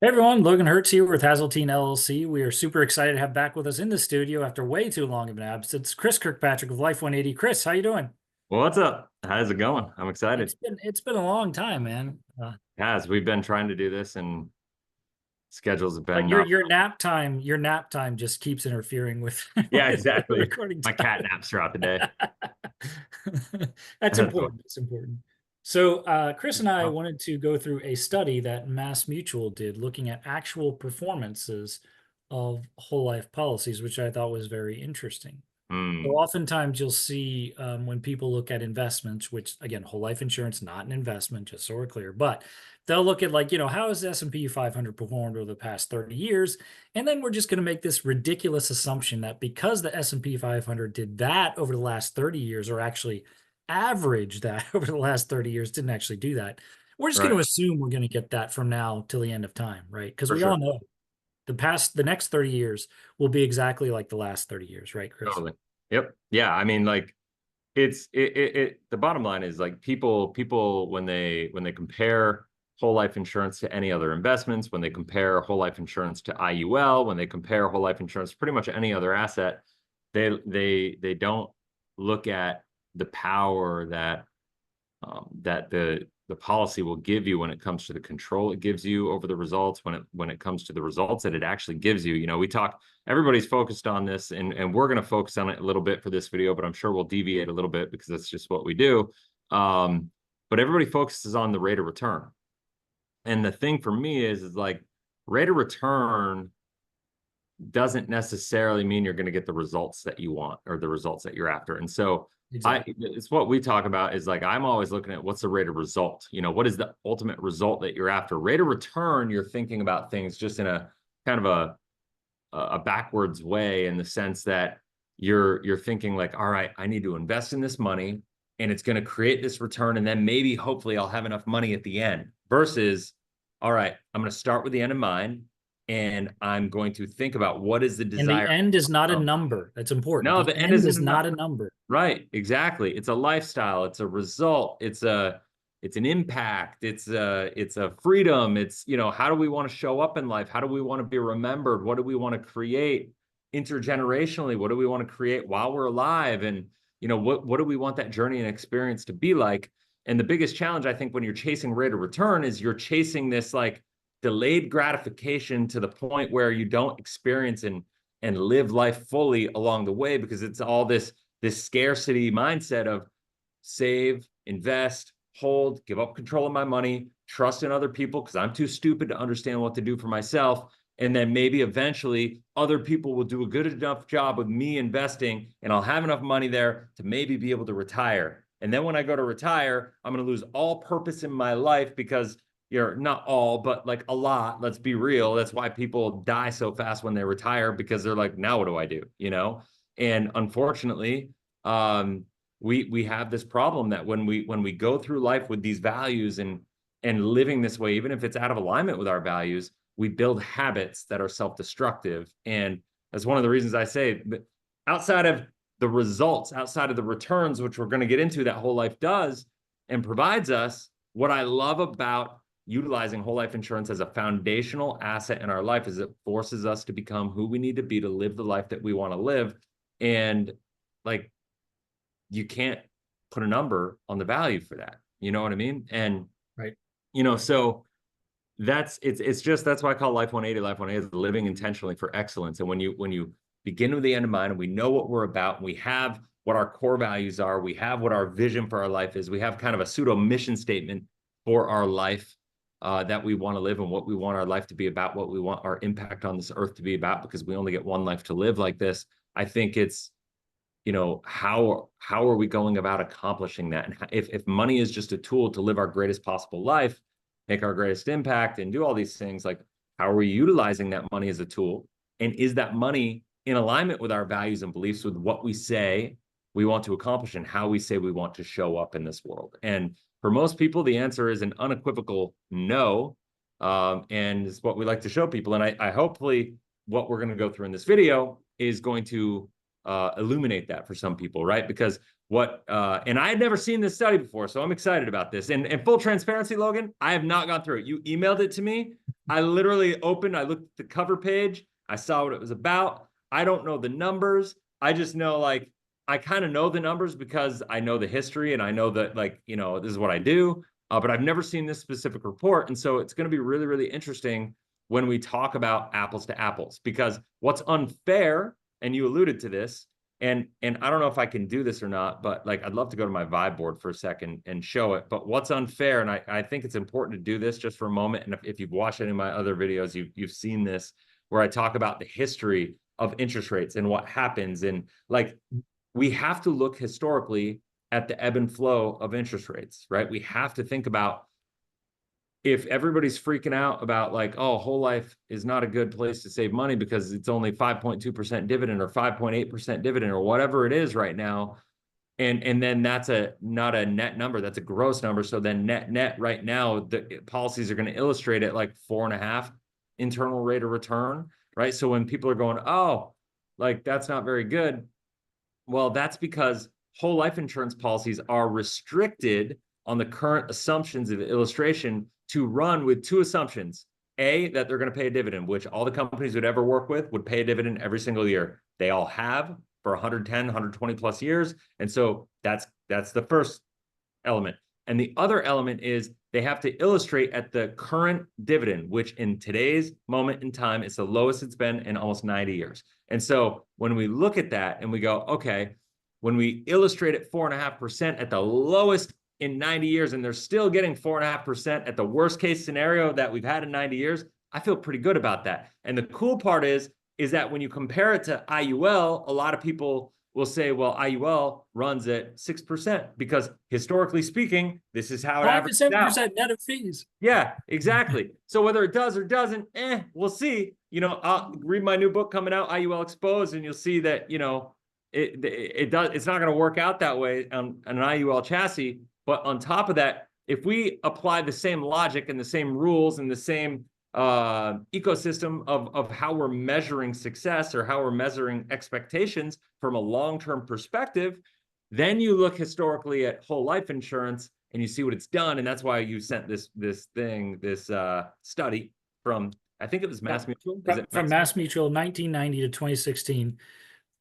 Hey everyone, Logan Hertz here with Hazeltine LLC. We are super excited to have back with us in the studio after way too long of an absence. Chris Kirkpatrick of Life 180. Chris, how you doing? Well, what's up? How's it going? I'm excited. It's been a long time, man. As we've been trying to do this and schedules have But been your not. your nap time just keeps interfering with, Yeah, with the exactly. recording My cat time. naps throughout the day. That's That's what. important. That's important. So, Chris and I wanted to go through a study that MassMutual did looking at actual performances of whole life policies, which I thought was very interesting. So Mm, oftentimes you'll see when people look at investments, which again, whole life insurance, not an investment, just so we're clear, but they'll look at like, how has the S&P 500 performed over the past 30 years? And then we're just going to make this ridiculous assumption that because the S&P 500 did that over the last 30 years, or actually averaged that over the last 30 years, didn't actually do that. We're just going right. to assume we're going to get that from now till the end of time, right? Because For we all sure. know the next 30 years will be exactly like the last 30 years, right, Chris? Totally. Yep. Yeah. I mean, like the bottom line is like people when they compare whole life insurance to any other investments, when they compare whole life insurance to IUL, when they compare whole life insurance to pretty much any other asset, they don't look at the power that the policy will give you when it comes to the control it gives you over the results, when it comes to the results that it actually gives you. We talk, everybody's focused on this, and we're going to focus on it a little bit for this video, but I'm sure we'll deviate a little bit because that's just what we do. But everybody focuses on the rate of return. And the thing for me is like rate of return doesn't necessarily mean you're going to get the results that you want or the results that you're after. And so Exactly. it's what we talk about is like, I'm always looking at what's the rate of result, what is the ultimate result that you're after. Rate of return, you're thinking about things just in a kind of a backwards way, in the sense that you're thinking like, all right, I need to invest in this money and it's going to create this return. And then maybe, hopefully I'll have enough money at the end, versus, all right, I'm going to start with the end in mind. And I'm going to think about what is the And the desired end is not a outcome. number. That's important. No, The the end end isn't is enough. not a number. Right, exactly. It's a lifestyle, it's a result, it's an impact, it's a freedom. It's, how do we want to show up in life? How do we want to be remembered? What do we want to create intergenerationally? What do we want to create while we're alive? And what do we want that journey and experience to be like? And the biggest challenge, I think, when you're chasing rate of return is you're chasing this like delayed gratification to the point where you don't experience and live life fully along the way, because it's all this scarcity mindset of save, invest, hold, give up control of my money, trust in other people because I'm too stupid to understand what to do for myself. And then maybe eventually other people will do a good enough job with me investing, and I'll have enough money there to maybe be able to retire. And then when I go to retire, I'm going to lose all purpose in my life, because you're not all, but like a lot. Let's be real. That's why people die so fast when they retire, because they're like, now what do I do? And unfortunately, we have this problem that when we go through life with these values and living this way, even if it's out of alignment with our values, we build habits that are self-destructive. And that's one of the reasons I say, outside of the results, outside of the returns, which we're going to get into, that whole life does and provides us, what I love about utilizing whole life insurance as a foundational asset in our life is it forces us to become who we need to be to live the life that we want to live. And like, you can't put a number on the value for that. You know what I mean? And Right. so it's just, that's why I call life 180. Life 180 is living intentionally for excellence. And when you begin with the end in mind, and we know what we're about, and we have what our core values are, we have what our vision for our life is, we have kind of a pseudo mission statement for our life, that we want to live, and what we want our life to be about, what we want our impact on this earth to be about, because we only get one life to live like this. I think it's, how are we going about accomplishing that? And if money is just a tool to live our greatest possible life, make our greatest impact, and do all these things, like, how are we utilizing that money as a tool? And is that money in alignment with our values and beliefs, with what we say we want to accomplish and how we say we want to show up in this world? And for most people, the answer is an unequivocal no. And it's what we like to show people. And I hopefully what we're going to go through in this video is going to illuminate that for some people, right? Because and I had never seen this study before, so I'm excited about this. And full transparency, Logan, I have not gone through it. You emailed it to me. I literally opened, I looked at the cover page, I saw what it was about. I don't know the numbers. I just know, like, I kind of know the numbers because I know the history and I know that, like, you know, this is what I do. But I've never seen this specific report. And so it's going to be really, really interesting when we talk about apples to apples, because what's unfair, and you alluded to this, and I don't know if I can do this or not, but like, I'd love to go to my Vibe board for a second and show it. But what's unfair, and I think it's important to do this just for a moment. And if you've watched any of my other videos, you've seen this, where I talk about the history of interest rates and what happens. And like, we have to look historically at the ebb and flow of interest rates, right? We have to think about, if everybody's freaking out about like, oh, whole life is not a good place to save money because it's only 5.2% dividend or 5.8% dividend or whatever it is right now. And then that's not a net number, that's a gross number. So then net right now, the policies are going to illustrate it like 4.5 internal rate of return, right? So when people are going, oh, like that's not very good. Well, that's because whole life insurance policies are restricted on the current assumptions of illustration to run with two assumptions. A, that they're going to pay a dividend, which all the companies would ever work with would pay a dividend every single year. They all have for 110, 120 plus years. And so that's the first element. And the other element is they have to illustrate at the current dividend, which in today's moment in time is the lowest it's been in almost 90 years. And so when we look at that and we go, okay, when we illustrate at 4.5% at the lowest in 90 years, and they're still getting 4.5% at the worst case scenario that we've had in 90 years, I feel pretty good about that. And the cool part is that when you compare it to IUL, a lot of people will say, well, IUL runs at 6% because historically speaking, this is how it 5 to averages out. 7% net of fees. Yeah, exactly. So whether it does or doesn't, we'll see. You know, I'll read my new book coming out, IUL Exposed, and you'll see that, you know, it does. It's not going to work out that way on an IUL chassis. But on top of that, if we apply the same logic and the same rules and the same ecosystem of how we're measuring success or how we're measuring expectations from a long-term perspective, then you look historically at whole life insurance and you see what it's done. And that's why you sent this study from, I think it was MassMutual. From MassMutual, 1990 to 2016.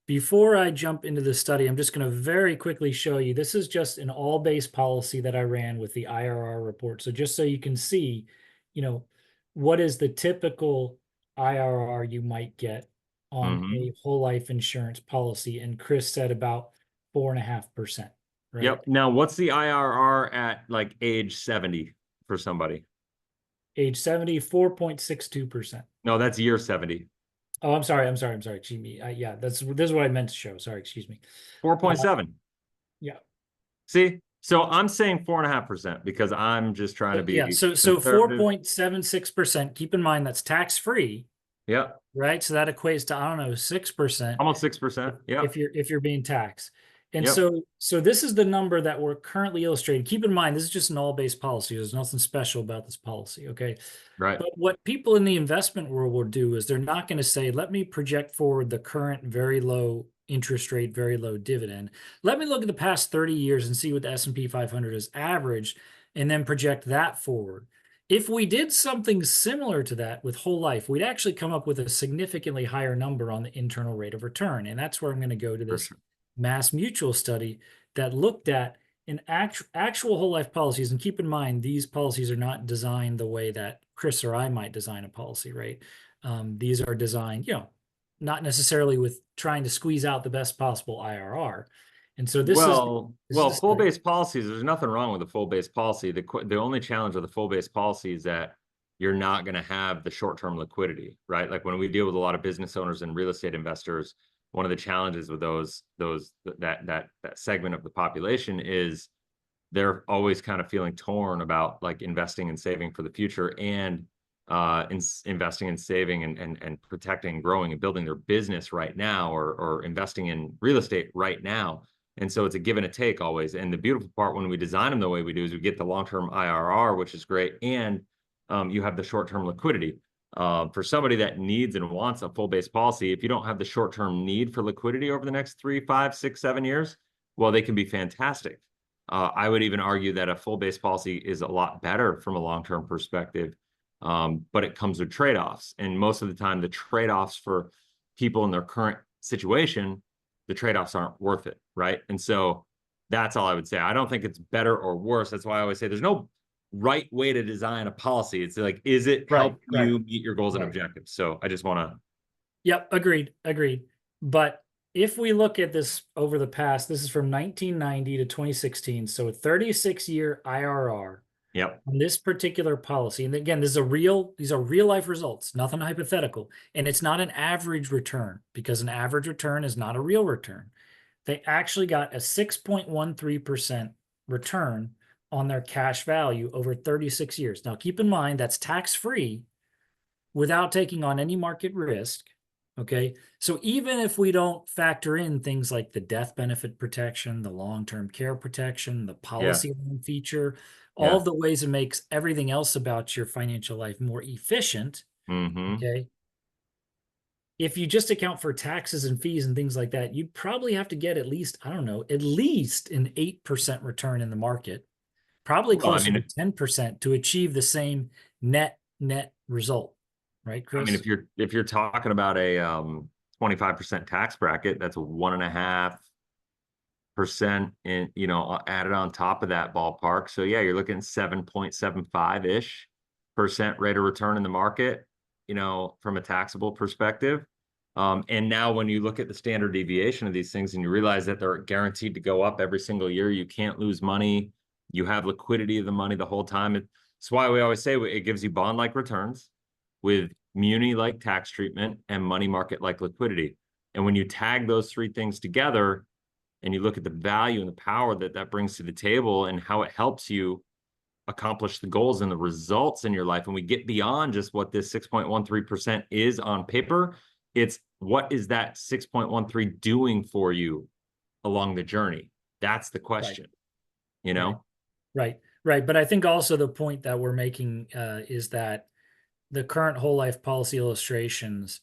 Before I jump into the study, I'm just going to very quickly show you, this is just an all-base policy that I ran with the IRR report. So just so you can see, you know, what is the typical IRR you might get on a whole life insurance policy. And Chris said about 4.5%. Right? Yep. Now, what's the IRR at like age 70 for somebody? Age 70, 4.62%. No, that's year 70. Oh, I'm sorry. Excuse me. Yeah, this is what I meant to show. Sorry, excuse me. 4.7. Yeah. See, so I'm saying 4.5% because I'm just trying to be. Yeah. So 4.76%. Keep in mind that's tax free. Yeah. Right. So that equates to, I don't know, 6%. Almost 6%. Yeah. If you're being taxed. And so this is the number that we're currently illustrating. Keep in mind, this is just an all-based policy. There's nothing special about this policy, okay? Right. But what people in the investment world will do is they're not going to say, let me project forward the current very low interest rate, very low dividend. Let me look at the past 30 years and see what the S&P 500 has averaged and then project that forward. If we did something similar to that with whole life, we'd actually come up with a significantly higher number on the internal rate of return. And that's where I'm going to go to this MassMutual study that looked at in actual whole life policies. And keep in mind, these policies are not designed the way that Chris or I might design a policy, right? These are designed, you know, not necessarily with trying to squeeze out the best possible IRR. And so this is full-based policies, there's nothing wrong with a full-based policy. The only challenge of the full-based policy is that you're not going to have the short-term liquidity, right? Like when we deal with a lot of business owners and real estate investors, one of the challenges with that segment of the population is they're always kind of feeling torn about like investing and saving for the future and investing and saving and protecting and growing and building their business right now or investing in real estate right now. And so it's a give and a take always. And the beautiful part when we design them the way we do is we get the long-term IRR, which is great. And you have the short-term liquidity. For somebody that needs and wants a full-based policy, if you don't have the short-term need for liquidity over the next 3, 5, 6, 7 years, well, they can be fantastic. I would even argue that a full-based policy is a lot better from a long-term perspective but it comes with trade-offs. And most of the time, the trade-offs for people in their current situation, the trade-offs aren't worth it, right? And so that's all I would say. I don't think it's better or worse. That's why I always say there's no right way to design a policy. It's like, is it Right, helping right, you meet your goals and right. objectives? So I just want to. Yep, agreed, agreed. But if we look at this over the past, this is from 1990 to 2016, so a 36-year IRR Yep. on this particular policy. And again, these are real life results, nothing hypothetical. And it's not an average return, because an average return is not a real return. They actually got a 6.13% return on their cash value over 36 years. Now, keep in mind that's tax-free without taking on any market risk. Okay. So even if we don't factor in things like the death benefit protection, the long-term care protection, the Yeah. policy loan feature, all Yeah. of the ways it makes everything else about your financial life more efficient. Mm-hmm. Okay. If you just account for taxes and fees and things like that, you'd probably have to get at least, I don't know, at least an 8% return in the market, probably Well, closer to 10% to achieve the same net result. Right, Chris? if you're talking about a 25% tax bracket, that's a 1.5% in, added on top of that ballpark. So yeah, you're looking at 7.75-ish% rate of return in the market, from a taxable perspective. And now when you look at the standard deviation of these things and you realize that they're guaranteed to go up every single year, you can't lose money. You have liquidity of the money the whole time. It's why we always say it gives you bond-like returns with muni-like tax treatment and money market-like liquidity. And when you tag those three things together and you look at the value and the power that brings to the table and how it helps you accomplish the goals and the results in your life, and we get beyond just what this 6.13% is on paper, it's what is that 6.13 doing for you along the journey? That's the question, Right. Right. But I think also the point that we're making is that the current whole life policy illustrations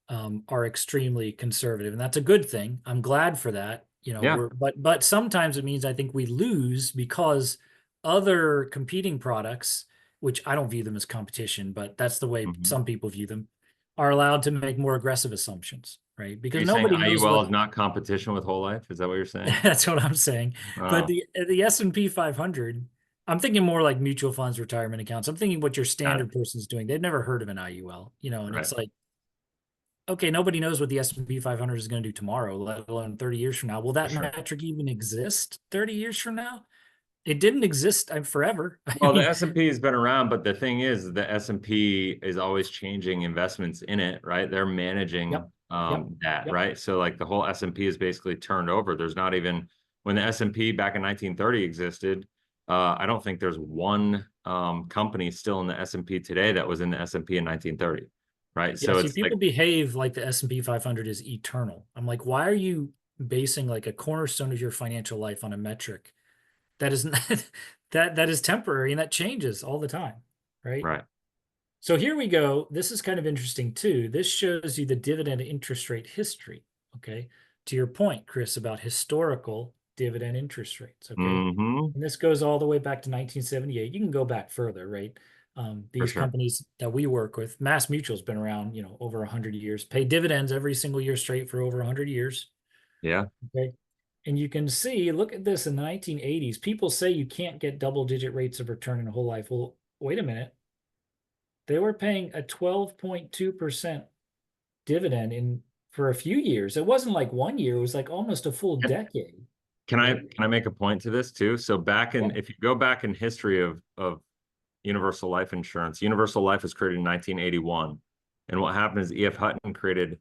are extremely conservative, and that's a good thing. I'm glad for that. Yeah. But sometimes it means I think we lose because other competing products, which I don't view them as competition, but that's the way Mm-hmm. some people view them, are allowed to make more aggressive assumptions, right? Are Because you saying nobody knows IUL what is not competition with whole life? Is that what you're saying? that's what I'm saying. But Oh, the S&P 500, I'm thinking more like mutual funds, retirement accounts. I'm thinking what your got it. standard person's doing. They've never heard of an IUL, and Right. it's like, okay, nobody knows what the S&P 500 is going to do tomorrow, let alone 30 years from now. Will For that sure. metric even exist 30 years from now? It didn't exist forever. I Well, the mean, S&P has been around, but the thing is, the S&P is always changing investments in it, right? They're managing yep, yep, that, yep. right? So like the whole S&P is basically turned over. There's not even when the S&P back in 1930 existed, I don't think there's one company still in the S&P today that was in the S&P in 1930, right? Yeah, So see, it's like, people behave like the S&P 500 is eternal. I'm like, why are you basing like a cornerstone of your financial life on a metric that is not, that is temporary and that changes all the time, right? right. So here we go. This is kind of interesting too. This shows you the dividend interest rate history. Okay. To your point, Chris, about historical dividend interest rates. Okay. Mm-hmm. And this goes all the way back to 1978. You can go back further, right? For These sure. companies that we work with, MassMutual's been around, over 100 years, pay dividends every single year straight for over 100 years. Yeah. Okay. And you can see, look at this in the 1980s. People say you can't get double-digit rates of return in a whole life. Well, wait a minute. They were paying a 12.2% dividend for a few years. It wasn't like 1 year, it was like almost a full decade, Can I right? can I make a point to this too? So Yeah. if you go back in history of universal life insurance, universal life was created in 1981. And what happened is E.F. Hutton created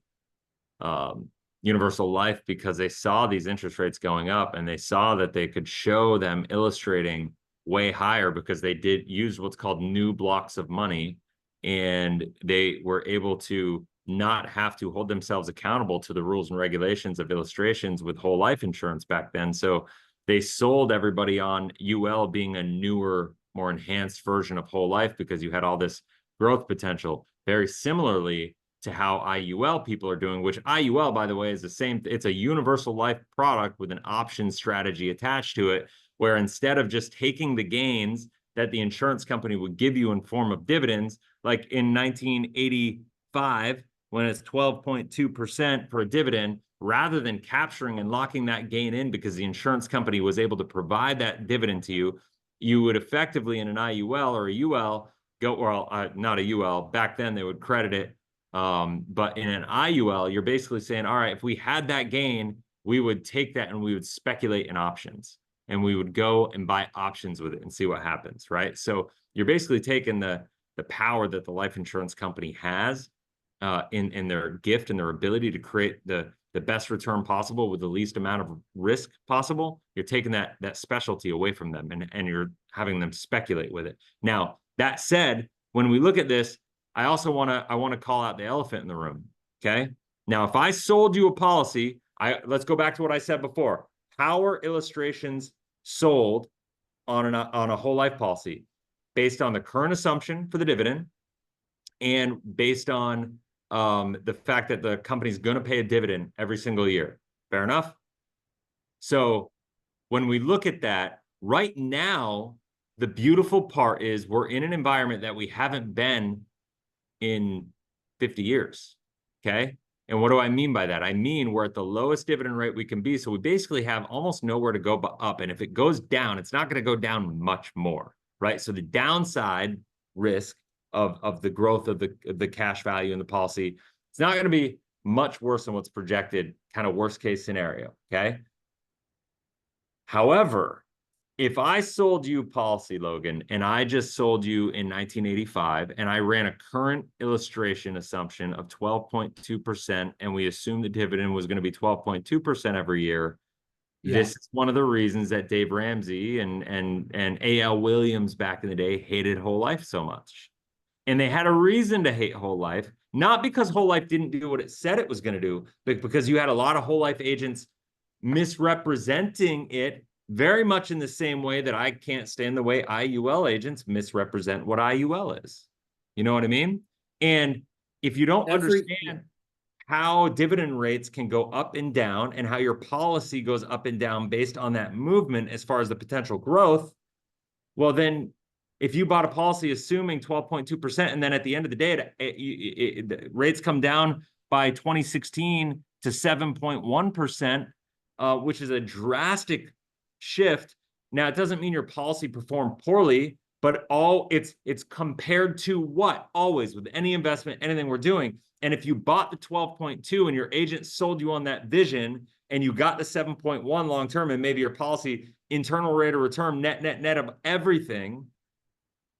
um, universal life because they saw these interest rates going up and they saw that they could show them illustrating way higher because they did use what's called new blocks of money, and they were able to not have to hold themselves accountable to the rules and regulations of illustrations with whole life insurance back then. So they sold everybody on UL being a newer, more enhanced version of whole life because you had all this growth potential. Very similarly to how IUL people are doing, which IUL, by the way, is the same. It's a universal life product with an option strategy attached to it, where instead of just taking the gains that the insurance company would give you in form of dividends, like in 1985, when it's 12.2% for a dividend, rather than capturing and locking that gain in because the insurance company was able to provide that dividend to you, you would effectively in an IUL or a UL go, well, not a UL, back then they would credit it. But in an IUL, you're basically saying, all right, if we had that gain, we would take that and we would speculate in options and we would go and buy options with it and see what happens, right? So you're basically taking the power that the life insurance company has in their gift and their ability to create the best return possible with the least amount of risk possible. You're taking that specialty away from them and you're having them speculate with it. Now, that said, when we look at this, I also want to call out the elephant in the room. Okay. Now, if I sold you a policy, let's go back to what I said before. How are illustrations sold on a whole life policy? Based on the current assumption for the dividend and based on the fact that the company's going to pay a dividend every single year. Fair enough? So when we look at that, right now, the beautiful part is we're in an environment that we haven't been in 50 years, okay? And what do I mean by that? I mean, we're at the lowest dividend rate we can be, so we basically have almost nowhere to go but up. And if it goes down, it's not going to go down much more, right? So the downside risk of the growth of the cash value in the policy, it's not going to be much worse than what's projected, kind of worst case scenario, okay? However, if I sold you policy, Logan, and I just sold you in 1985, and I ran a current illustration assumption of 12.2%, and we assumed the dividend was going to be 12.2% every year, this is one of the reasons that Dave Ramsey and A.L. Williams back in the day hated whole life so much. And they had a reason to hate whole life, not because whole life didn't do what it said it was going to do, but because you had a lot of whole life agents misrepresenting it very much in the same way that I can't stand the way IUL agents misrepresent what IUL is. You know what I mean? And if you don't understand how dividend rates can go up and down and how your policy goes up and down based on that movement as far as the potential growth, well, then if you bought a policy assuming 12.2%, and then at the end of the day, the rates come down by 2016 to 7.1%, which is a drastic shift. Now, it doesn't mean your policy performed poorly, but it's compared to what? Always with any investment, anything we're doing. And if you bought the 12.2 and your agent sold you on that vision and you got the 7.1 long-term and maybe your policy internal rate of return net of everything,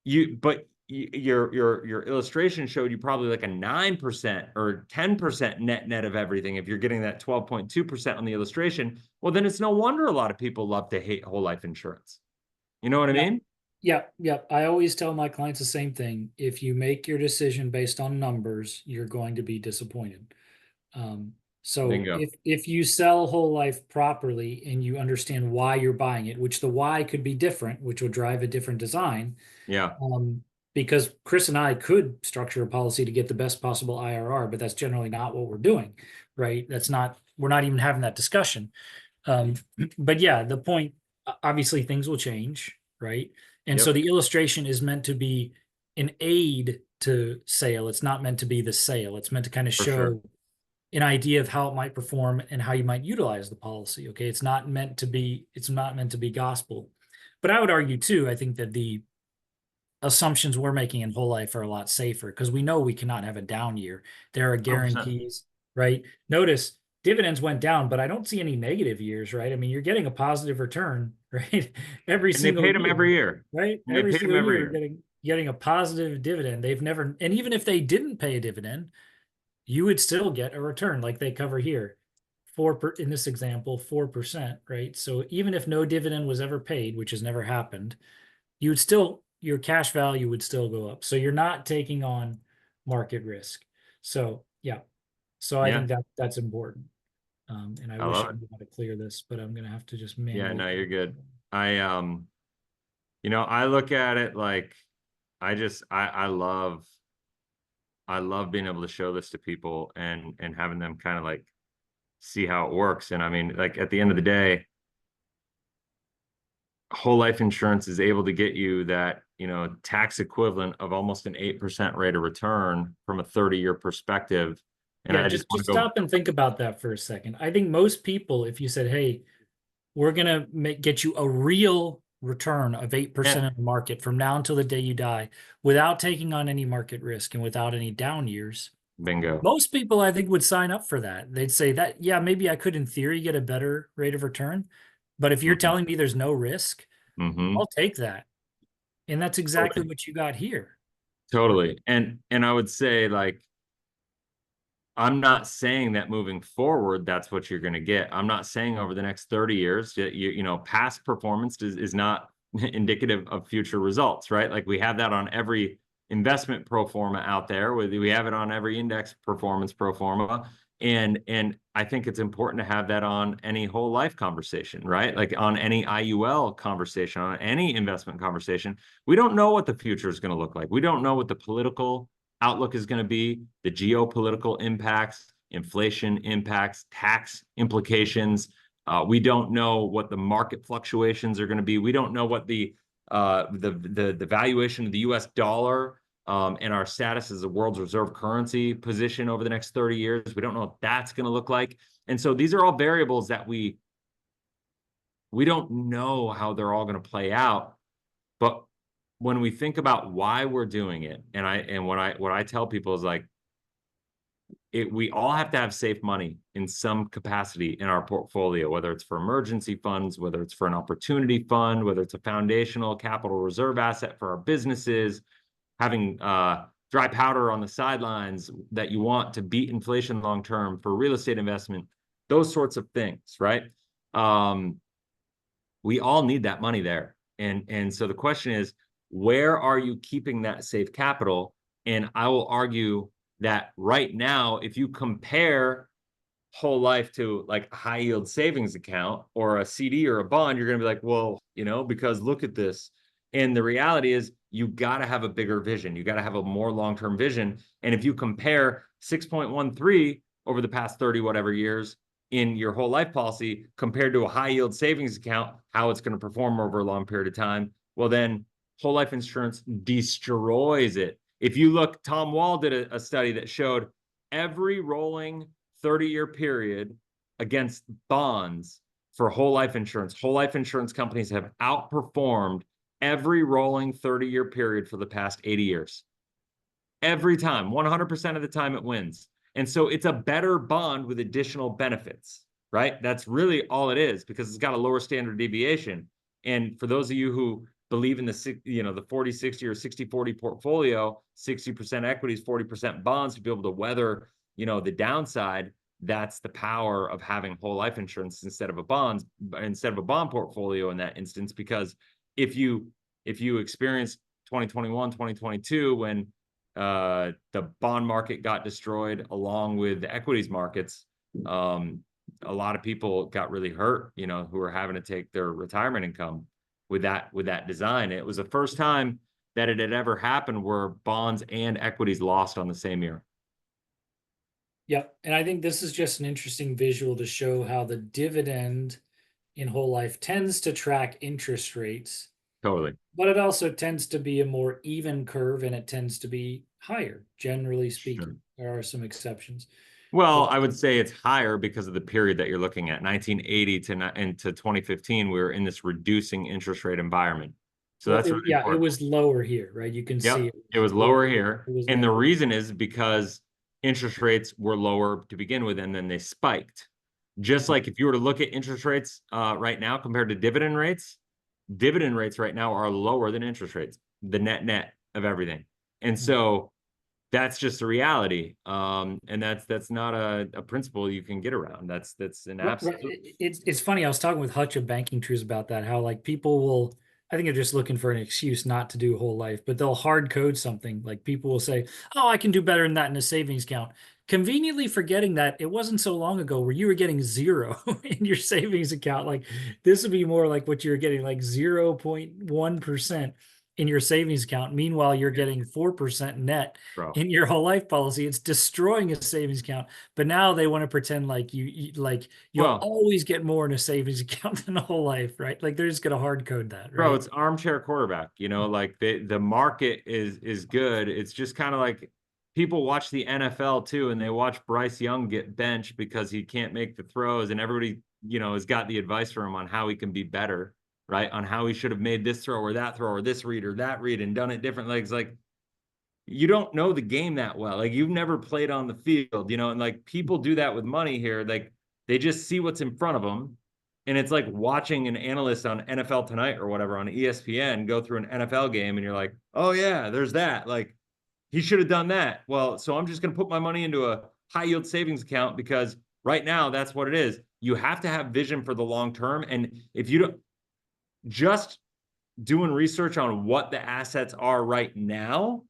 your illustration showed you probably like a 9% or 10% net of everything. If you're getting that 12.2% on the illustration, well, then it's no wonder a lot of people love to hate whole life insurance. You know what I mean? Yeah. I always tell my clients the same thing. If you make your decision based on numbers, you're going to be disappointed. So Bingo. if you sell whole life properly and you understand why you're buying it, which the why could be different, which would drive a different design. Yeah. Because Chris and I could structure a policy to get the best possible IRR, but that's generally not what we're doing, right? We're not even having that discussion. But yeah, the point, obviously things will change, right? And so the illustration is meant to be an aid to sale. It's not meant to be the sale. It's meant to kind of show an idea of how it might perform and how you might utilize the policy. Okay. It's not meant to be gospel. But I would argue too, I think that the assumptions we're making in whole life are a lot safer because we know we cannot have a down year. There are guarantees, 100%. Right? Notice dividends went down, but I don't see any negative years, right? I mean, you're getting a positive return, right? Every single year. They paid them every year. Right? Every single year, you're getting a positive dividend. They've never, and even if they didn't pay a dividend, you would still get a return like they cover here. In this example, 4%, right? So even if no dividend was ever paid, which has never happened, your cash value would still go up. So you're not taking on market risk. So yeah. So I think that's important. And I wish I knew how to clear this, but I'm gonna have to just manually. Yeah, no, you're good. I look at it like I love being able to show this to people and having them kind of like see how it works. And I mean, like at the end of the day, whole life insurance is able to get you that, tax equivalent of almost an 8% rate of return from a 30-year perspective. And Yeah, I just want just to go stop and think about that for a second. I think most people, if you said, "Hey, we're gonna get you a real return of 8% eh, in the market from now until the day you die, without taking on any market risk and without any down years," bingo. most people, I think, would sign up for that. They'd say that, yeah, maybe I could, in theory, get a better rate of return, but if you're Mhm. telling me there's no risk, Mhm. I'll take that. And that's exactly Totally. what you got here. Totally. And I would say, like, I'm not saying that moving forward, that's what you're going to get. I'm not saying over the next 30 years that past performance is not indicative of future results, right? Like, we have that on every investment pro forma out there. We have it on every index performance pro forma. And I think it's important to have that on any whole life conversation, right? Like on any IUL conversation, on any investment conversation. We don't know what the future is going to look like. We don't know what the political outlook is going to be, the geopolitical impacts, inflation impacts, tax implications. We don't know what the market fluctuations are going to be. We don't know what the valuation of the U.S. dollar and our status as a world's reserve currency position over the next 30 years. We don't know what that's going to look like. And so these are all variables that we don't know how they're all going to play out. But when we think about why we're doing it, and what I tell people is, like, we all have to have safe money in some capacity in our portfolio, whether it's for emergency funds, whether it's for an opportunity fund, whether it's a foundational capital reserve asset for our businesses, having dry powder on the sidelines that you want to beat inflation long term for real estate investment, those sorts of things, right? We all need that money there. And so the question is, where are you keeping that safe capital? And I will argue that right now, if you compare whole life to like a high yield savings account or a CD or a bond, you're going to be like, well, because look at this. And the reality is, you got to have a bigger vision. You got to have a more long-term vision. And if you compare 6.13 over the past 30 whatever years in your whole life policy compared to a high yield savings account, how it's going to perform over a long period of time, well, then whole life insurance destroys it. If you look, Tom Wall did a study that showed every rolling 30-year period against bonds for whole life insurance. Whole life insurance companies have outperformed every rolling 30-year period for the past 80 years. Every time, 100% of the time it wins. And so it's a better bond with additional benefits, right? That's really all it is, because it's got a lower standard deviation. And for those of you who believe in the 40-60 or 60-40 portfolio, 60% equities, 40% bonds, to be able to weather, the downside, that's the power of having whole life insurance instead of a bond portfolio in that instance. Because if you experience 2021, 2022, when the bond market got destroyed along with the equities markets, a lot of people got really hurt, who were having to take their retirement income with that design. It was the first time that it had ever happened where bonds and equities lost on the same year. Yep. And I think this is just an interesting visual to show how the dividend in whole life tends to track interest rates, Totally. but it also tends to be a more even curve, and it tends to be higher, generally Sure. speaking. There are some exceptions. Well, But I would say it's higher because of the period that you're looking at. 1980 to 2015, we were in this reducing interest rate environment. So well, that's really yeah, it important. was lower here, right? You can see Yep, it was lower here. it was And the lower. reason is because interest rates were lower to begin with, and then they spiked. Just like if you were to look at interest rates right now compared to dividend rates right now are lower than interest rates, the net of everything. And so that's just a reality. And that's not a principle you can get around. That's an absolute. It's funny. I was talking with Hutch of Banking Truths about that. How like people will, I think they're just looking for an excuse not to do whole life, but they'll hard code something. Like people will say, "Oh, I can do better than that in a savings account," conveniently forgetting that it wasn't so long ago where you were getting zero in your savings account. Like this would be more like what you're getting, like 0.1%. in your savings account. Meanwhile, you're getting 4% net bro. in your whole life policy. It's destroying a savings account. But now they want to pretend like like you'll Well, always get more in a savings account than a whole life, right? Like they're just going to hard code that, bro, right? it's armchair quarterback. Like the market is good. It's just kind of like people watch the NFL too, and they watch Bryce Young get benched because he can't make the throws, and everybody, has got the advice for him on how he can be better, right? On how he should have made this throw or that throw or this read or that read and done it differently. It's like you don't know the game that well. Like you've never played on the field, and like people do that with money here. Like they just see what's in front of them. And it's like watching an analyst on NFL Tonight or whatever on ESPN go through an NFL game and you're like, oh yeah, there's that. Like he should have done that. Well, so I'm just going to put my money into a high yield savings account because right now that's what it is. You have to have vision for the long term. And if you don't just doing research on what the assets are right now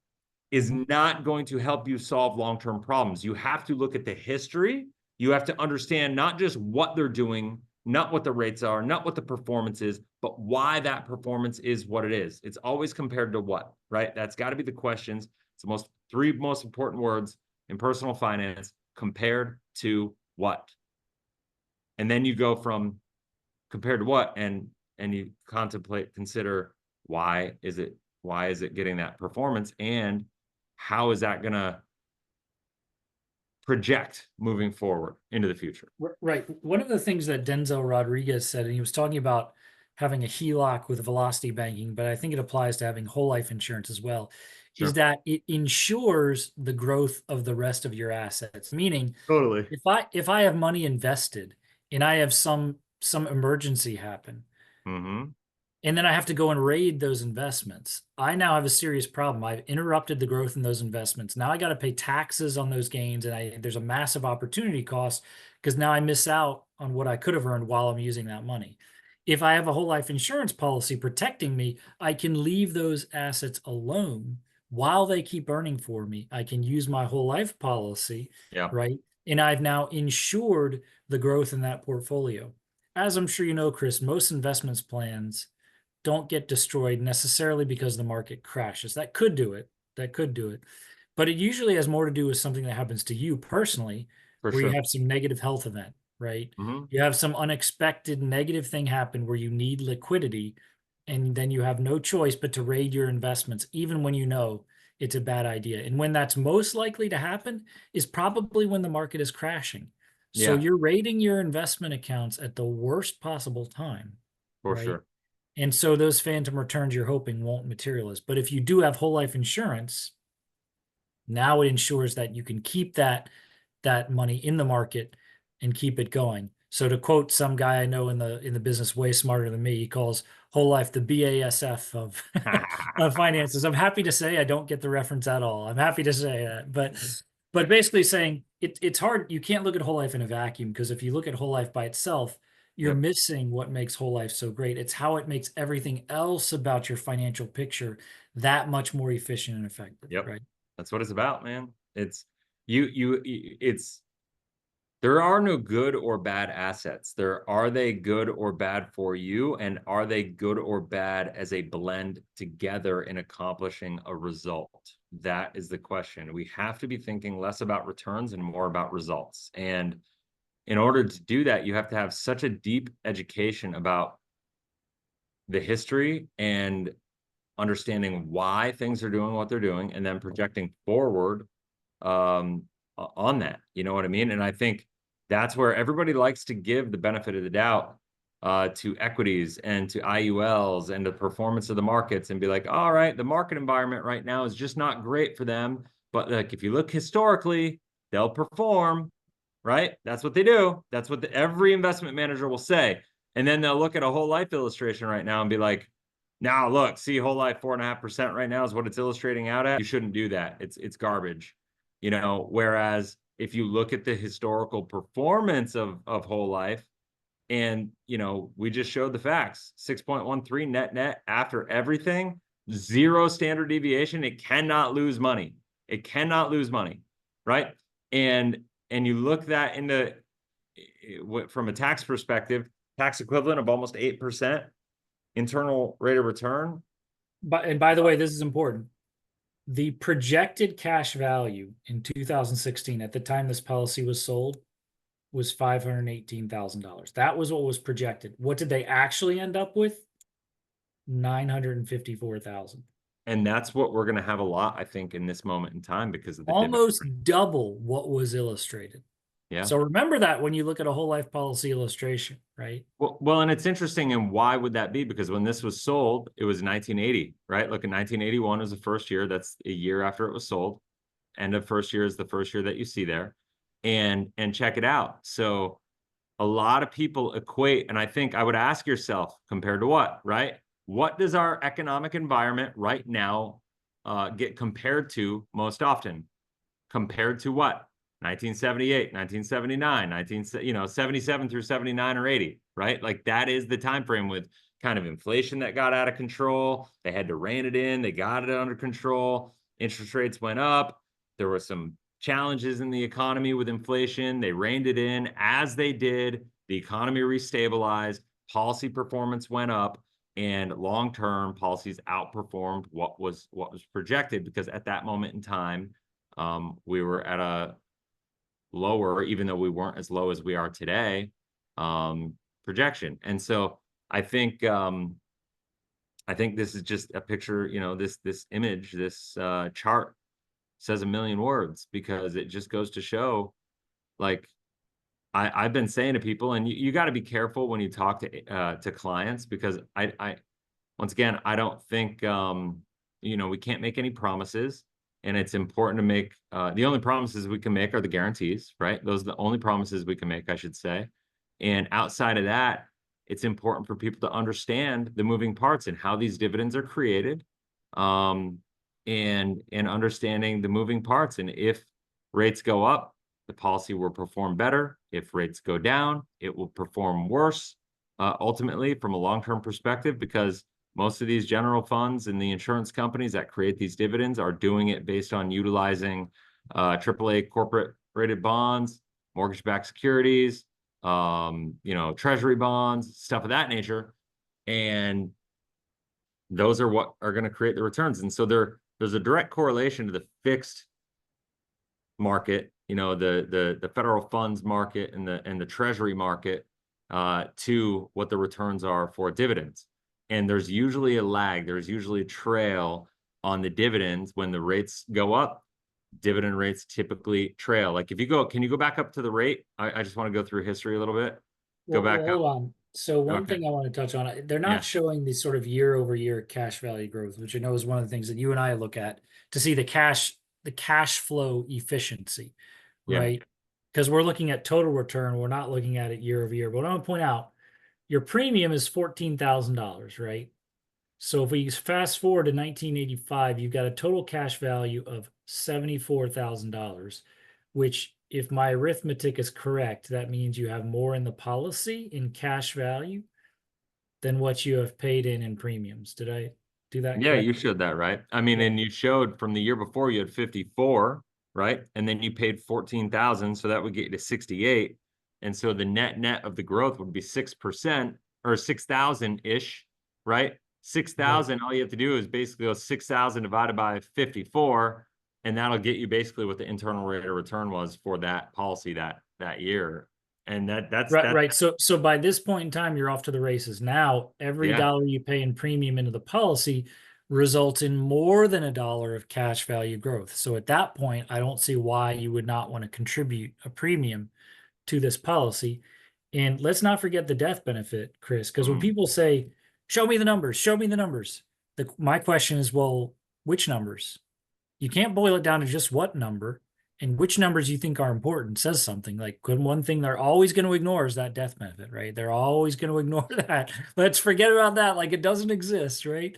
is not going to help you solve long-term problems. You have to look at the history. You have to understand not just what they're doing, not what the rates are, not what the performance is, but why that performance is what it is. It's always compared to what, right? That's got to be the questions. It's the three most important words in personal finance: compared to what. And then you go from compared to what and you consider why is it getting that performance, and how is that going to project moving forward into the future? Right. One of the things that Denzel Rodriguez said, and he was talking about having a HELOC with velocity banking, but I think it applies to having whole life insurance as well, is Sure. that it ensures the growth of the rest of your assets. Meaning, Totally. if I have money invested and I have some emergency happen, Mm-hmm. and then I have to go and raid those investments, I now have a serious problem. I've interrupted the growth in those investments. Now I got to pay taxes on those gains, and there's a massive opportunity cost because now I miss out on what I could have earned while I'm using that money. If I have a whole life insurance policy protecting me, I can leave those assets alone while they keep earning for me. I can use my whole life policy, Yeah. right? And I've now insured the growth in that portfolio. As I'm sure you know, Chris, most investments plans don't get destroyed necessarily because the market crashes. That could do it. That could do it. But it usually has more to do with something that happens to you personally, For where you sure. have some negative health event, right? Mm-hmm. You have some unexpected negative thing happen where you need liquidity, and then you have no choice but to raid your investments, even when you know it's a bad idea. And when that's most likely to happen is probably when the market is crashing. So Yeah, you're raiding your investment accounts at the worst possible time, for right? sure. And so those phantom returns you're hoping won't materialize. But if you do have whole life insurance, now it ensures that you can keep that money in the market and keep it going. So to quote some guy I know in the business way smarter than me, he calls whole life the BASF of of finances. I'm happy to say I don't get the reference at all. I'm happy to say that. But basically saying it's hard. You can't look at whole life in a vacuum, because if you look at whole life by itself, you're Yep. missing what makes whole life so great. It's how it makes everything else about your financial picture that much more efficient and effective, Yep. right? That's what it's about, man. It's it's there are no good or bad assets. Are they good or bad for you? And are they good or bad as a blend together in accomplishing a result? That is the question. We have to be thinking less about returns and more about results. And in order to do that, you have to have such a deep education about the history and understanding why things are doing what they're doing, and then projecting forward on that. You know what I mean? And I think that's where everybody likes to give the benefit of the doubt to equities and to IULs and the performance of the markets, and be like, all right, the market environment right now is just not great for them. But like, if you look historically, they'll perform, right? That's what they do. That's what every investment manager will say. And then they'll look at a whole life illustration right now and be like, now look, see, whole life 4.5% right now is what it's illustrating out at. You shouldn't do that. It's garbage. Whereas if you look at the historical performance of whole life, and we just showed the facts: 6.13 net after everything, zero standard deviation. It cannot lose money. It cannot lose money, right? And you look that into from a tax perspective, tax equivalent of almost 8% internal rate of return. And by the way, this is important. The projected cash value in 2016 at the time this policy was sold was $518,000. That was what was projected. What did they actually end up with? 954,000. And that's what we're going to have a lot, I think, in this moment in time because of the dividend. Almost double what was illustrated. Yeah. So remember that when you look at a whole life policy illustration, right? Well, and it's interesting. And why would that be? Because when this was sold, it was 1980, right? Look, in 1981 was the first year. That's a year after it was sold. End of first year is the first year that you see there. And check it out. So a lot of people equate, and I think I would ask yourself, compared to what, right? What does our economic environment right now get compared to most often? Compared to what? 1978, 1979, 77 through 79 or 80, right? Like that is the time frame with kind of inflation that got out of control. They had to rein it in. They got it under control. Interest rates went up. There were some challenges in the economy with inflation. They reined it in. As they did, the economy restabilized, policy performance went up, and long-term policies outperformed what was projected, because at that moment in time, we were at a lower, even though we weren't as low as we are today, projection. And so I think this is just a picture, this image, this chart says a million words, because it just goes to show, like, I've been saying to people, and you got to be careful when you talk to clients, because I once again, I don't think we can't make any promises, and it's important to make the only promises we can make are the guarantees, right? Those are the only promises we can make, I should say. And outside of that, it's important for people to understand the moving parts and how these dividends are created, and understanding the moving parts. And if rates go up, the policy will perform better. If rates go down, it will perform worse, ultimately from a long-term perspective, because most of these general funds and the insurance companies that create these dividends are doing it based on utilizing AAA corporate rated bonds, mortgage-backed securities, treasury bonds, stuff of that nature. And those are what are going to create the returns. And so there's a direct correlation to the fixed market, the federal funds market and the treasury market, to what the returns are for dividends. And there's usually a lag. There's usually a trail on the dividends. When the rates go up, dividend rates typically trail. Like can you go back up to the rate? I just want to go through history a little bit. Go back up. Hold on. So one Okay. thing I want to touch on, they're Yeah. not showing the sort of year-over-year cash value growth, which I know is one of the things that you and I look at to see the cash flow efficiency, Yeah. right? Because we're looking at total return, we're not looking at it year over year. But I want to point out, your premium is $14,000, right? So if we fast forward to 1985, you've got a total cash value of $74,000, which, if my arithmetic is correct, that means you have more in the policy in cash value than what you have paid in premiums. Did I do that Yeah, you correctly? showed that, right? I mean, Yeah. and you showed from the year before you had 54, right? And then you paid 14,000, so that would get you to 68. And so the net of the growth would be 6%, or 6,000-ish, right? 6,000, all you have to do is basically go 6,000 divided by 54, and that'll get you basically what the internal rate of return was for that policy that year. And that's Right. So by this point in time, you're off to the races. Now, every yeah. dollar you pay in premium into the policy results in more than $1 of cash value growth. So at that point, I don't see why you would not want to contribute a premium to this policy. And let's not forget the death benefit, Chris, because when people say, show me the numbers, show me the numbers, my question is, well, which numbers? You can't boil it down to just what number, and which numbers you think are important says something. Like, one thing they're always going to ignore is that death benefit, right? They're always going to ignore that. Let's forget about that, like it doesn't exist, right?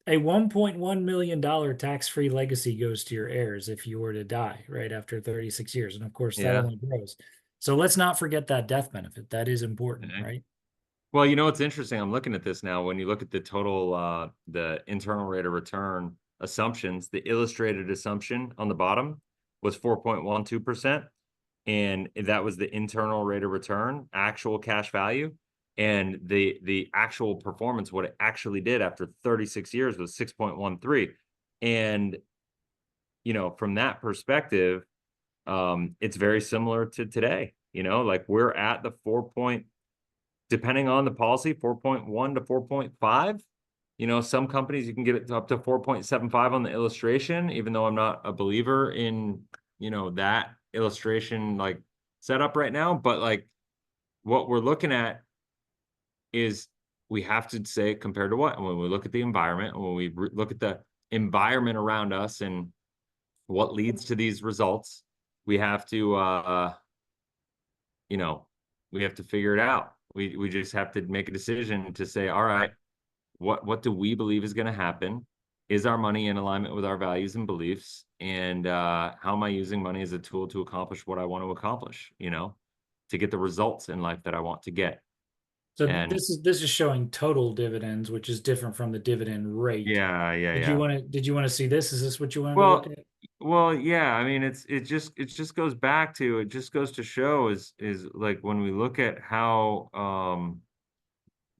A $1.1 million tax-free legacy goes to your heirs if you were to die right after 36 years. And of course, that Yeah. only grows. So let's not forget that death benefit. That is important, Okay. right? Well, it's interesting. I'm looking at this now. When you look at the total, the internal rate of return assumptions, the illustrated assumption on the bottom was 4.12%. And that was the internal rate of return, actual cash value. And the actual performance, what it actually did after 36 years was 6.13. And, from that perspective, it's very similar to today. Like we're at the depending on the policy, 4.1 to 4.5. Some companies you can get it up to 4.75 on the illustration, even though I'm not a believer in, that illustration like setup right now. But like what we're looking at is we have to say compared to what? And when we look at the environment, and when we look at the environment around us and what leads to these results, we have to, we have to figure it out. We just have to make a decision to say, all right, what do we believe is going to happen? Is our money in alignment with our values and beliefs? And how am I using money as a tool to accomplish what I want to accomplish, to get the results in life that I want to get? So And this is showing total dividends, which is different from the dividend rate. yeah. Did you want to see this? Is this what you wanted to look Well, at? well, yeah. I mean, it just goes back to, it just goes to show is like when we look at how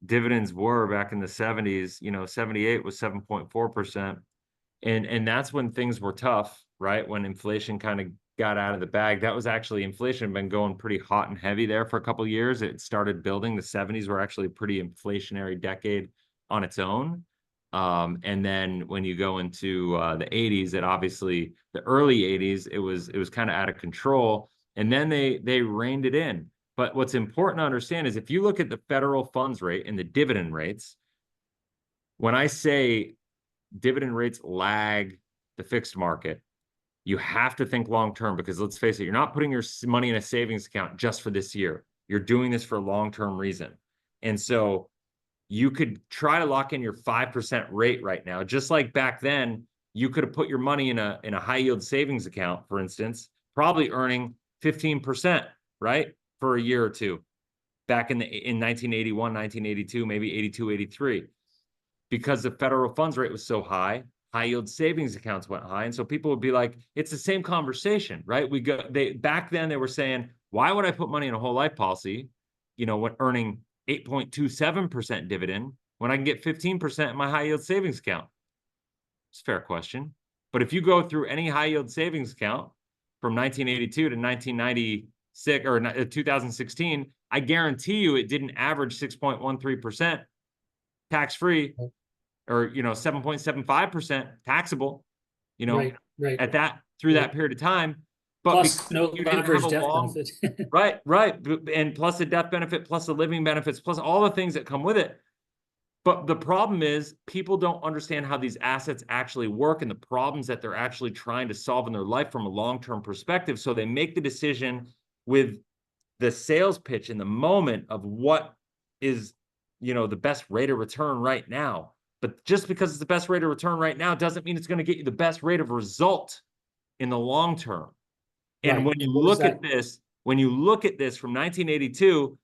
dividends were back in the 70s, 78 was 7.4%. And that's when things were tough, right? When inflation kind of got out of the bag. That was actually, inflation had been going pretty hot and heavy there for a couple of years. It started building. The 70s were actually a pretty inflationary decade on its own. And then when you go into the 80s, it obviously, the early 80s, it was kind of out of control. And then they reined it in. But what's important to understand is if you look at the federal funds rate and the dividend rates, when I say dividend rates lag the fixed market, you have to think long term, because let's face it, you're not putting your money in a savings account just for this year. You're doing this for a long-term reason. And so you could try to lock in your 5% rate right now. Just like back then, you could have put your money in a high yield savings account, for instance, probably earning 15%, right? For a year or two back in 1981, 1982, maybe 82, 83. Because the federal funds rate was so high, high yield savings accounts went high. And so people would be like, it's the same conversation, right? Back then they were saying, why would I put money in a whole life policy, when earning 8.27% dividend when I can get 15% in my high yield savings account? It's a fair question. But if you go through any high yield savings account from 1982 to 1996 or 2016, I guarantee you it didn't average 6.13% tax free, or 7.75% taxable, Right. at that through that period of time. But Plus because no you didn't have leverage a death long, benefit. right, and plus the death benefit, plus the living benefits, plus all the things that come with it. But the problem is people don't understand how these assets actually work and the problems that they're actually trying to solve in their life from a long-term perspective. So they make the decision with the sales pitch in the moment of what is, the best rate of return right now. But just because it's the best rate of return right now doesn't mean it's going to get you the best rate of result in the long term. And Right. when you look at this, from 1982,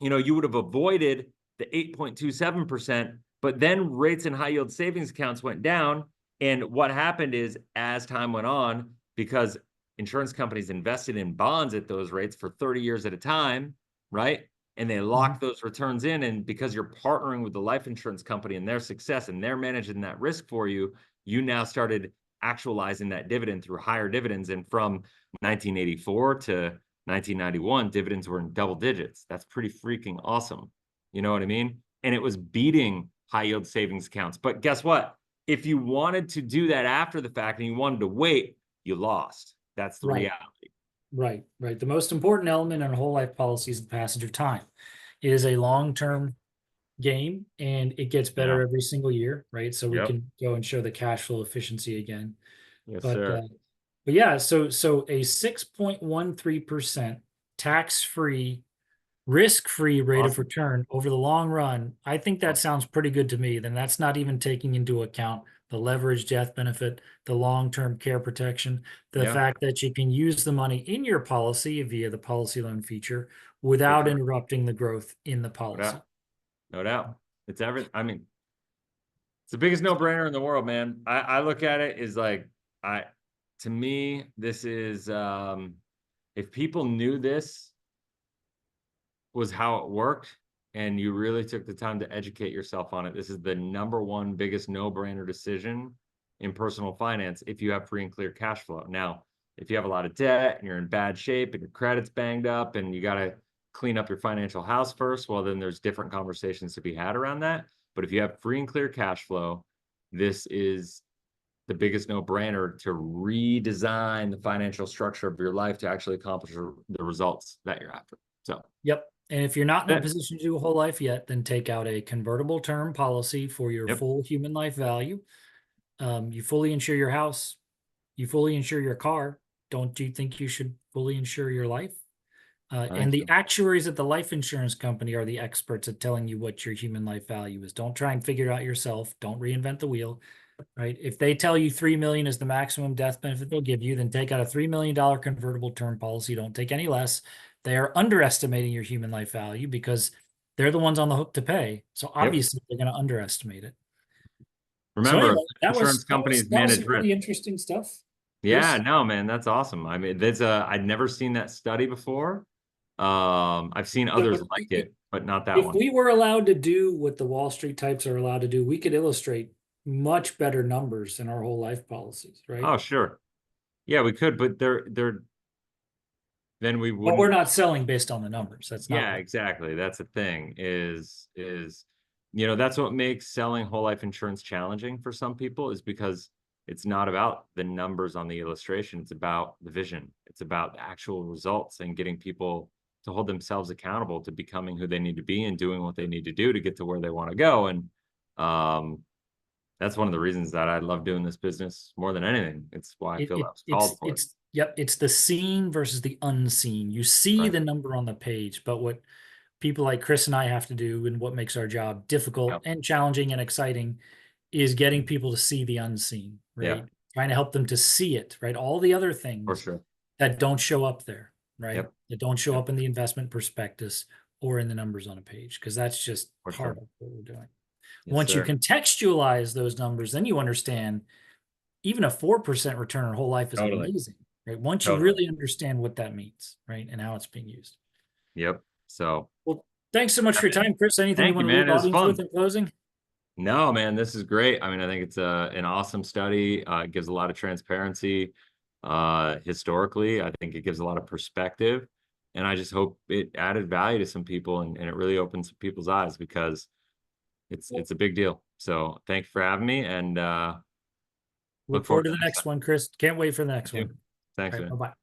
you would have avoided the 8.27%, but then rates in high yield savings accounts went down. And what happened is, as time went on, because insurance companies invested in bonds at those rates for 30 years at a time, right? And they locked those returns in. And because you're partnering with the life insurance company and their success and they're managing that risk for you, you now started actualizing that dividend through higher dividends. And from 1984 to 1991, dividends were in double digits. That's pretty freaking awesome. You know what I mean? And it was beating high yield savings accounts. But guess what? If you wanted to do that after the fact and you wanted to wait, you lost. That's the reality. Right. The most important element in a whole life policy is the passage of time. It is a long-term game and it gets better every single year, right? So we can go and show the cash flow efficiency again. Yes, But sir. but yeah, so a 6.13% tax-free, risk-free rate of return over the long run, I think that sounds pretty good to me. Then that's not even taking into account the leverage death benefit, the long-term care protection, the fact that you can use the money in your policy via the policy loan feature without interrupting the growth in the policy. No doubt. It's I mean, it's the biggest no-brainer in the world, man. I look at it as like, to me, this is, if people knew this was how it worked, and you really took the time to educate yourself on it, this is the #1 biggest no-brainer decision in personal finance if you have free and clear cash flow. Now, if you have a lot of debt and you're in bad shape and your credit's banged up and you got to clean up your financial house first, well, then there's different conversations to be had around that. But if you have free and clear cash flow, this is the biggest no-brainer to redesign the financial structure of your life to actually accomplish the results that you're after. So, Yep. And if you're not in a yeah. position to do a whole life yet, then take out a convertible term policy for your Yep. full human life value. You fully insure your house. You fully insure your car. Don't you think you should fully insure your life? I And think the so. actuaries at the life insurance company are the experts at telling you what your human life value is. Don't try and figure it out yourself. Don't reinvent the wheel, right? If they tell you 3 million is the maximum death benefit they'll give you, then take out a $3 million convertible term policy. Don't take any less. They are underestimating your human life value because they're the ones on the hook to pay. So Yep. obviously they're going to underestimate it. So Remember, anyway, that was insurance companies that was manage some risk. pretty interesting stuff. Yeah, Chris. no, man, that's awesome. I mean, I'd never seen that study before. I've seen others So like it, but not that if one. we were allowed to do what the Wall Street types are allowed to do, we could illustrate much better numbers in our whole life policies, right? Oh, sure. Yeah, we could, but then we But we're wouldn't. not selling based on the numbers. That's not Yeah, what. exactly. That's the thing that's what makes selling whole life insurance challenging for some people is because it's not about the numbers on the illustration. It's about the vision. It's about the actual results and getting people to hold themselves accountable to becoming who they need to be and doing what they need to do to get to where they want to go. And that's one of the reasons that I love doing this business more than anything. It's why I feel that was called for. It's the seen versus the unseen. You see Right. the number on the page, but what people like Chris and I have to do and what makes our job difficult Yep. and challenging and exciting is getting people to see the unseen, Yeah, right? Trying to help them to see it, right? All the other for things sure. that don't show up there, right? Yep. That don't show Yep. up in the investment prospectus or in the numbers on a page, because that's just For part sure. of what we're doing. Yes, Once you sir. contextualize those numbers, then you understand even a 4% return on whole life is Totally. amazing, right? Once you Totally. really understand what that means, right? And how it's being used. Yep. So, Well, thanks so much for your time, Chris. Anything you thank you, want to man. leave It was audience with fun. in closing? No, man, this is great. I mean, I think it's an awesome study. It gives a lot of transparency historically. I think it gives a lot of perspective. And I just hope it added value to some people and it really opens people's eyes because it's a big deal. So thanks for having me and look Look forward forward to to the the next next time. one, Chris. Can't wait for the next You one. too. All Thanks, right, man. bye-bye.